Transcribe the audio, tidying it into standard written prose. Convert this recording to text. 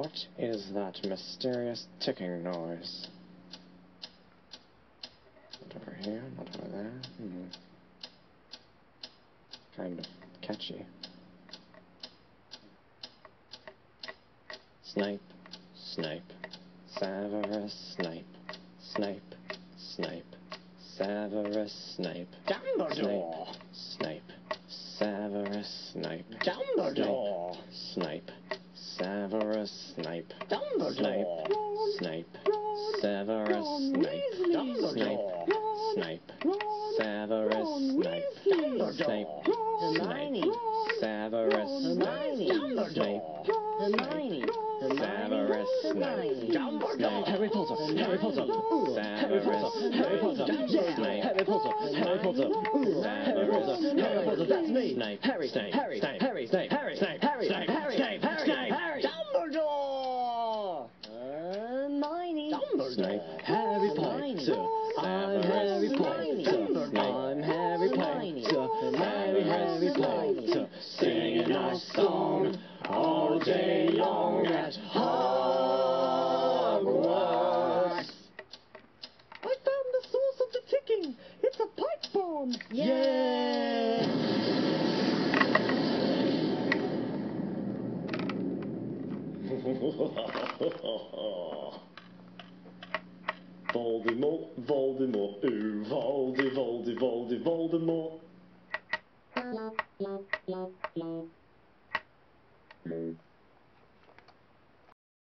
What is that mysterious ticking noise? Not over here, not over there. Kind of catchy. Snape, Snape, Severus Snape, Snape, Snape, Severus Snape, Dumbledore! Snape, Severus Snape, Dumbledore! Snape, Severus Snape, Dumbledore! Snape, Severus Snape, Dumbledore! Snape, Severus Snape, Snape, Hermione! Severus Snape, Dumbledore! Hermione! Severus Snape, Dumbledore! Harry Potter, Harry Potter, Severus Snape, Harry Potter, Harry Potter, Harry Potter, Harry Potter, that's me! Snape, Harry, Snape, Harry, Snape, Harry, Snape, Harry, Snape, Harry, Snape, Harry, Snape, Harry, Snape, Harry, Dumbledore! Hermione! Snape, Harry Potter, I'm Harry Potter, I'm Harry Potter, Harry Potter, singing our song all day long at Hogwarts. I found the source of the ticking. It's a pipe bomb. Yeah. Voldemort, Voldemort, ooh, Voldy, Voldy, Voldy, Voldemort.